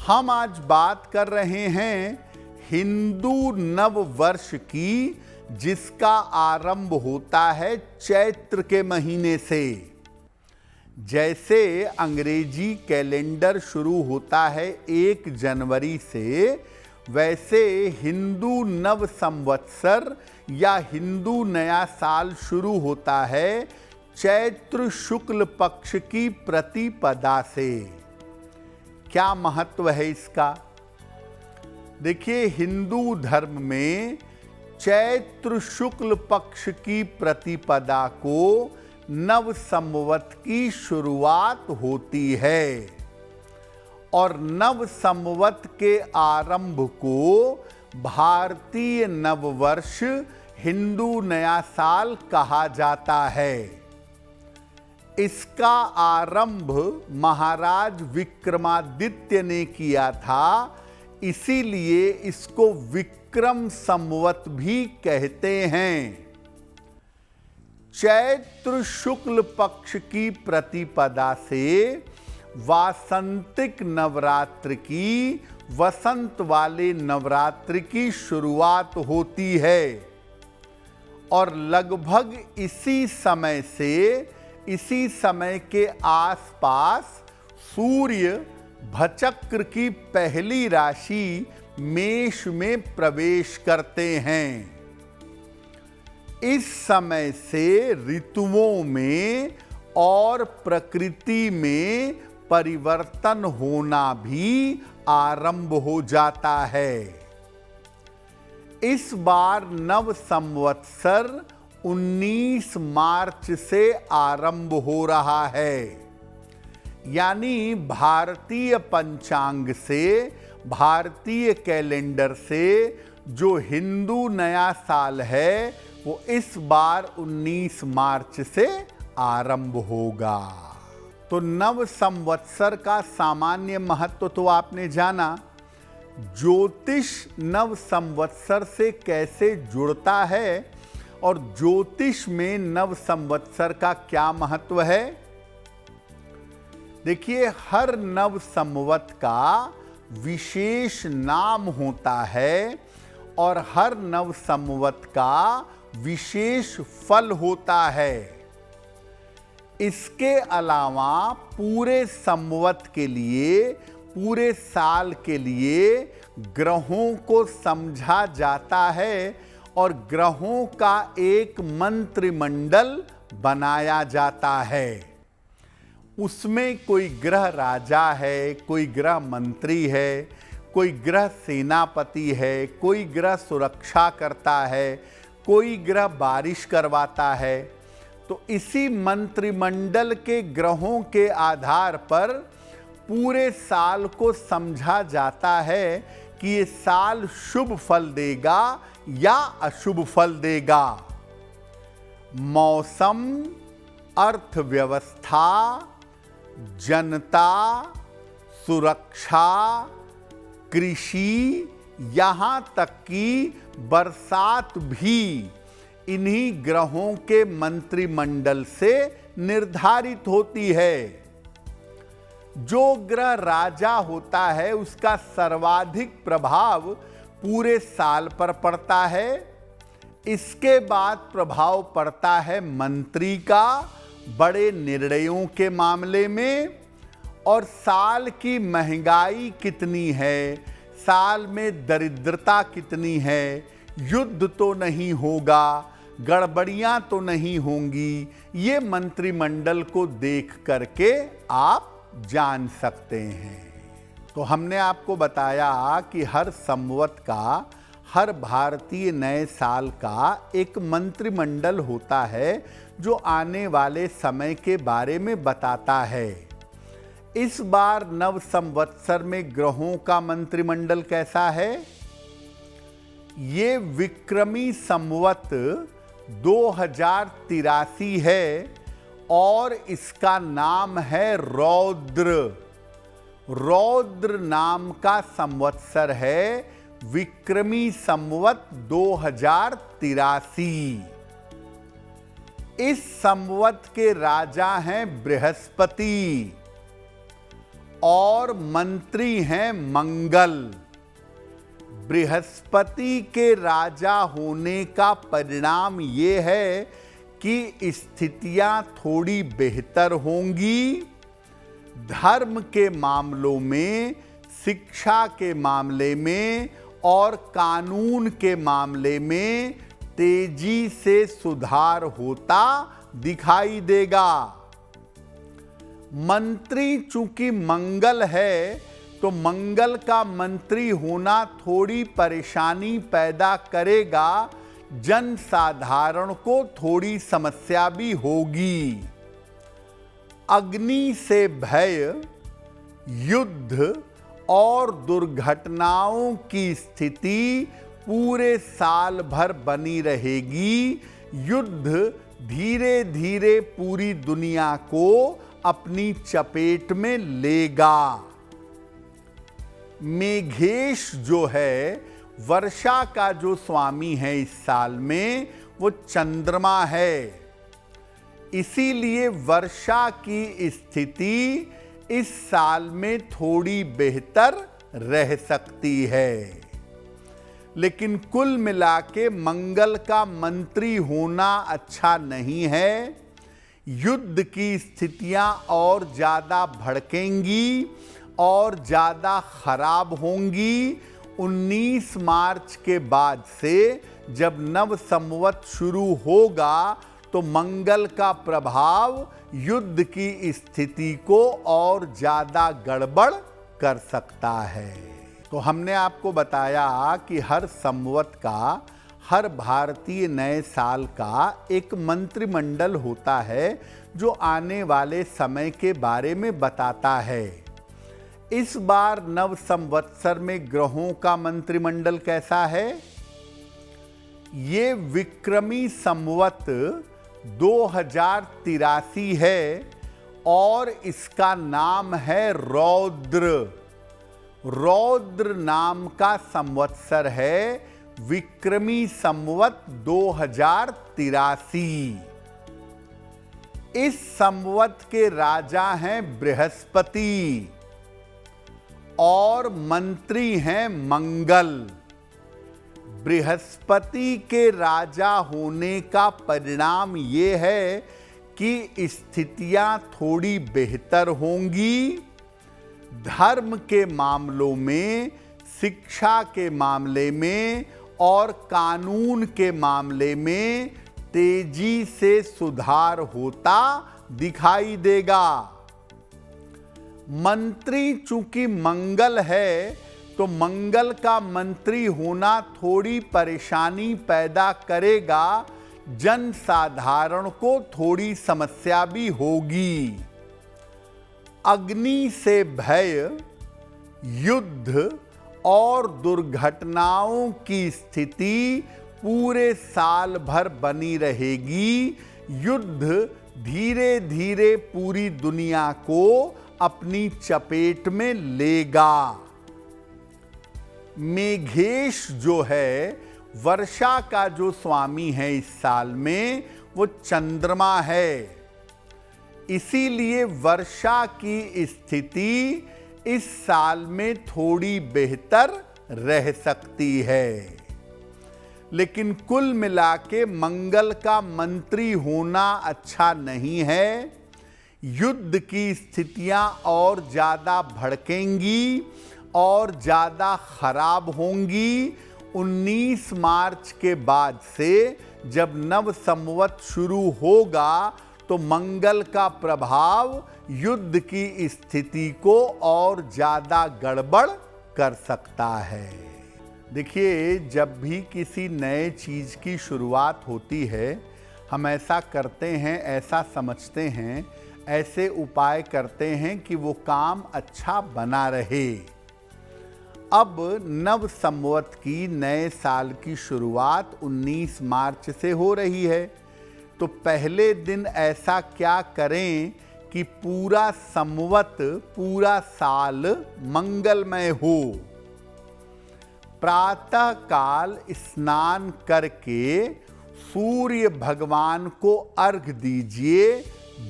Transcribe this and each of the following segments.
हम आज बात कर रहे हैं हिंदू नव वर्ष की, जिसका आरंभ होता है चैत्र के महीने से। जैसे अंग्रेजी कैलेंडर शुरू होता है 1 जनवरी से, वैसे हिंदू नव संवत्सर या हिंदू नया साल शुरू होता है चैत्र शुक्ल पक्ष की प्रतिपदा से। क्या महत्व है इसका? देखिए, हिंदू धर्म में चैत्र शुक्ल पक्ष की प्रतिपदा को नव संवत की शुरुआत होती है और नव संवत के आरंभ को भारतीय नववर्ष हिंदू नया साल कहा जाता है। इसका आरंभ महाराज विक्रमादित्य ने किया था, इसीलिए इसको विक्रम संवत भी कहते हैं। चैत्र शुक्ल पक्ष की प्रतिपदा से वासंतिक नवरात्र की, वसंत वाले नवरात्र की शुरुआत होती है और लगभग इसी समय के आसपास सूर्य भचक्र की पहली राशि मेष में प्रवेश करते हैं। इस समय से ऋतुओं में और प्रकृति में परिवर्तन होना भी आरंभ हो जाता है। इस बार नव संवत्सर 19 मार्च से आरंभ हो रहा है, यानी भारतीय पंचांग से, भारतीय कैलेंडर से जो हिंदू नया साल है वो इस बार 19 मार्च से आरंभ होगा। तो नव संवत्सर का सामान्य महत्व तो आपने जाना। ज्योतिष नव संवत्सर से कैसे जुड़ता है और ज्योतिष में नव संवत्सर का क्या महत्व है? देखिए, हर नव संवत का विशेष नाम होता है और हर नव संवत का विशेष फल होता है। इसके अलावा पूरे संवत के लिए, पूरे साल के लिए ग्रहों को समझा जाता है और ग्रहों का एक मंत्रिमंडल बनाया जाता है। उसमें कोई ग्रह राजा है, कोई ग्रह मंत्री है, कोई ग्रह सेनापति है, कोई ग्रह सुरक्षा करता है, कोई ग्रह बारिश करवाता है। तो इसी मंत्रिमंडल के ग्रहों के आधार पर पूरे साल को समझा जाता है कि ये साल शुभ फल देगा या अशुभ फल देगा। मौसम, अर्थव्यवस्था, जनता, सुरक्षा, कृषि, यहाँ तक कि बरसात भी इन्हीं ग्रहों के मंत्रिमंडल से निर्धारित होती है। जो ग्रह राजा होता है उसका सर्वाधिक प्रभाव पूरे साल पर पड़ता है। इसके बाद प्रभाव पड़ता है मंत्री का बड़े निर्णयों के मामले में, और साल की महंगाई कितनी है, साल में दरिद्रता कितनी है, युद्ध तो नहीं होगा, गड़बड़ियां तो नहीं होंगी, ये मंत्रिमंडल को देख करके आप जान सकते हैं। तो हमने आपको बताया कि हर संवत का, हर भारतीय नए साल का एक मंत्रिमंडल होता है जो आने वाले समय के बारे में बताता है। इस बार नव संवत्सर में ग्रहों का मंत्रिमंडल कैसा है? ये विक्रमी संवत 2083 है और इसका नाम है रौद्र। रौद्र नाम का संवत्सर है विक्रमी संवत 2083। इस संवत के राजा हैं बृहस्पति और मंत्री हैं मंगल। बृहस्पति के राजा होने का परिणाम ये है कि स्थितियां थोड़ी बेहतर होंगी। धर्म के मामलों में, शिक्षा के मामले में और कानून के मामले में तेजी से सुधार होता दिखाई देगा। मंत्री चूंकि मंगल है, तो मंगल का मंत्री होना थोड़ी परेशानी पैदा करेगा। जन साधारण को थोड़ी समस्या भी होगी। अग्नि से भय, युद्ध और दुर्घटनाओं की स्थिति पूरे साल भर बनी रहेगी। युद्ध धीरे धीरे पूरी दुनिया को अपनी चपेट में लेगा। मेघेश जो है, वर्षा का जो स्वामी है इस साल में, वो चंद्रमा है। इसीलिए वर्षा की स्थिति इस साल में थोड़ी बेहतर रह सकती है। लेकिन कुल मिला के मंगल का मंत्री होना अच्छा नहीं है। युद्ध की स्थितियां और ज़्यादा भड़केंगी और ज़्यादा खराब होंगी। 19 मार्च के बाद से जब नव संवत शुरू होगा, तो मंगल का प्रभाव युद्ध की स्थिति को और ज़्यादा गड़बड़ कर सकता है। तो हमने आपको बताया कि हर संवत का, हर भारतीय नए साल का एक मंत्रिमंडल होता है जो आने वाले समय के बारे में बताता है। इस बार नव संवत्सर में ग्रहों का मंत्रिमंडल कैसा है? ये विक्रमी संवत 2083 है और इसका नाम है रौद्र। रौद्र नाम का संवत्सर है विक्रमी संवत 2083। इस संवत के राजा हैं बृहस्पति और मंत्री हैं मंगल। बृहस्पति के राजा होने का परिणाम ये है कि स्थितियां थोड़ी बेहतर होंगी। धर्म के मामलों में, शिक्षा के मामले में और कानून के मामले में तेजी से सुधार होता दिखाई देगा। मंत्री चूंकि मंगल है, तो मंगल का मंत्री होना थोड़ी परेशानी पैदा करेगा। जन साधारण को थोड़ी समस्या भी होगी। अग्नि से भय, युद्ध और दुर्घटनाओं की स्थिति पूरे साल भर बनी रहेगी। युद्ध धीरे धीरे पूरी दुनिया को अपनी चपेट में लेगा। मेघेश जो है, वर्षा का जो स्वामी है इस साल में, वो चंद्रमा है। इसीलिए वर्षा की स्थिति इस साल में थोड़ी बेहतर रह सकती है। लेकिन कुल मिला के मंगल का मंत्री होना अच्छा नहीं है। युद्ध की स्थितियां और ज़्यादा भड़केंगी और ज़्यादा खराब होंगी। 19 मार्च के बाद से जब नव संवत शुरू होगा, तो मंगल का प्रभाव युद्ध की स्थिति को और ज़्यादा गड़बड़ कर सकता है। देखिए, जब भी किसी नए चीज़ की शुरुआत होती है, हम ऐसा करते हैं, ऐसा समझते हैं, ऐसे उपाय करते हैं कि वो काम अच्छा बना रहे। अब नव संवत की, नए साल की शुरुआत 19 मार्च से हो रही है। तो पहले दिन ऐसा क्या करें कि पूरा संवत, पूरा साल मंगलमय हो। प्रातः काल स्नान करके सूर्य भगवान को अर्घ दीजिए,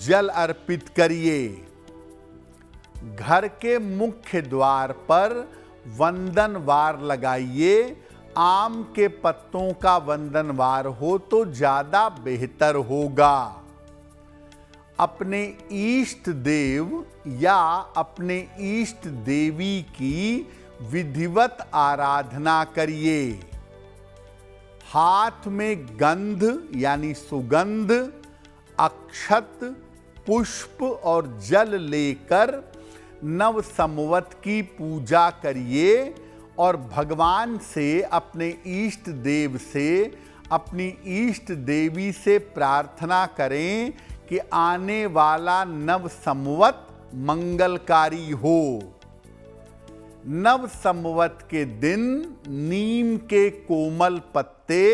जल अर्पित करिए। घर के मुख्य द्वार पर वंदनवार लगाइए। आम के पत्तों का वंदनवार हो तो ज्यादा बेहतर होगा। अपने इष्ट देव या अपने इष्ट देवी की विधिवत आराधना करिए। हाथ में गंध यानी सुगंध, अक्षत, पुष्प और जल लेकर नव संवत की पूजा करिए और भगवान से, अपने इष्ट देव से, अपनी इष्ट देवी से प्रार्थना करें कि आने वाला नव संवत मंगलकारी हो। नव संवत के दिन नीम के कोमल पत्ते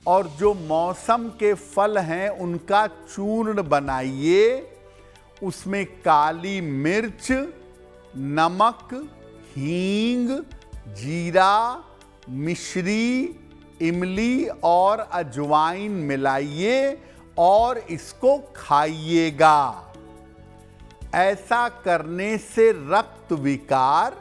और जो मौसम के फल हैं उनका चूर्ण बनाइए। उसमें काली मिर्च, नमक, हींग, जीरा, मिश्री, इमली और अजवाइन मिलाइए और इसको खाइएगा। ऐसा करने से रक्त विकार,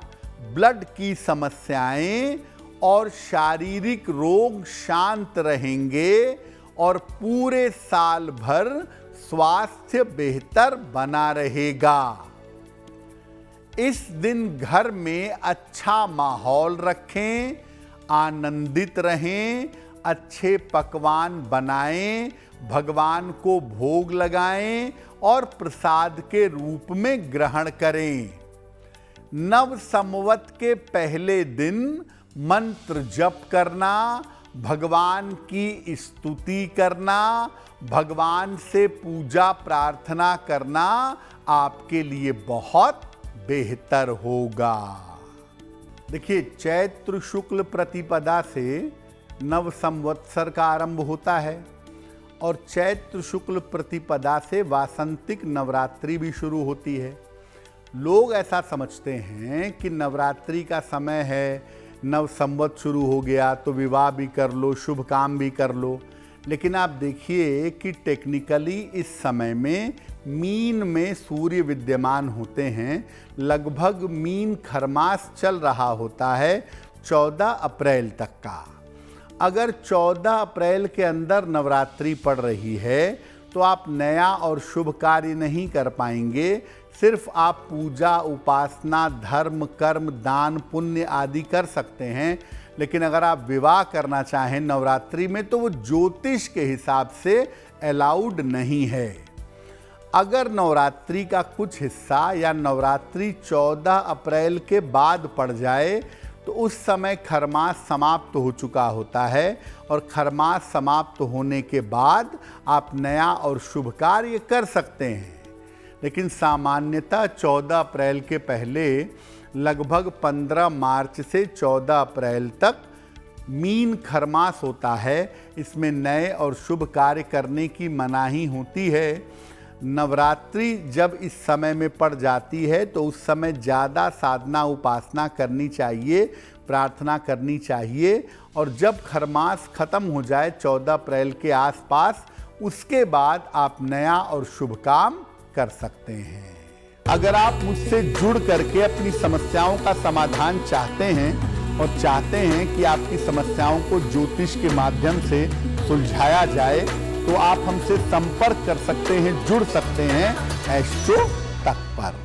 ब्लड की समस्याएं और शारीरिक रोग शांत रहेंगे और पूरे साल भर स्वास्थ्य बेहतर बना रहेगा। इस दिन घर में अच्छा माहौल रखें, आनंदित रहें, अच्छे पकवान बनाएं, भगवान को भोग लगाएं और प्रसाद के रूप में ग्रहण करें। नव संवत के पहले दिन मंत्र जप करना, भगवान की स्तुति करना, भगवान से पूजा प्रार्थना करना आपके लिए बहुत बेहतर होगा। देखिए, चैत्र शुक्ल प्रतिपदा से नव संवत्सर का आरंभ होता है और चैत्र शुक्ल प्रतिपदा से वासंतिक नवरात्रि भी शुरू होती है। लोग ऐसा समझते हैं कि नवरात्रि का समय है, नव संवत शुरू हो गया तो विवाह भी कर लो, शुभ काम भी कर लो। लेकिन आप देखिए कि टेक्निकली इस समय में मीन में सूर्य विद्यमान होते हैं। लगभग मीन खरमास चल रहा होता है 14 अप्रैल तक का। अगर 14 अप्रैल के अंदर नवरात्रि पड़ रही है तो आप नया और शुभ कार्य नहीं कर पाएंगे। सिर्फ आप पूजा, उपासना, धर्म, कर्म, दान, पुण्य आदि कर सकते हैं। लेकिन अगर आप विवाह करना चाहें नवरात्रि में तो वो ज्योतिष के हिसाब से अलाउड नहीं है। अगर नवरात्रि का कुछ हिस्सा या नवरात्रि 14 अप्रैल के बाद पड़ जाए तो उस समय खरमास समाप्त हो चुका होता है और खरमास समाप्त होने के बाद आप नया और शुभ कार्य कर सकते हैं। लेकिन सामान्यतः 14 अप्रैल के पहले लगभग 15 मार्च से 14 अप्रैल तक मीन खरमास होता है। इसमें नए और शुभ कार्य करने की मनाही होती है। नवरात्रि जब इस समय में पड़ जाती है तो उस समय ज़्यादा साधना उपासना करनी चाहिए, प्रार्थना करनी चाहिए। और जब खरमास खत्म हो जाए 14 अप्रैल के आसपास, उसके बाद आप नया और शुभ काम कर सकते हैं। अगर आप मुझसे जुड़ करके अपनी समस्याओं का समाधान चाहते हैं और चाहते हैं कि आपकी समस्याओं को ज्योतिष के माध्यम से सुलझाया जाए तो आप हमसे संपर्क कर सकते हैं, जुड़ सकते हैं एस्ट्रो तक पर।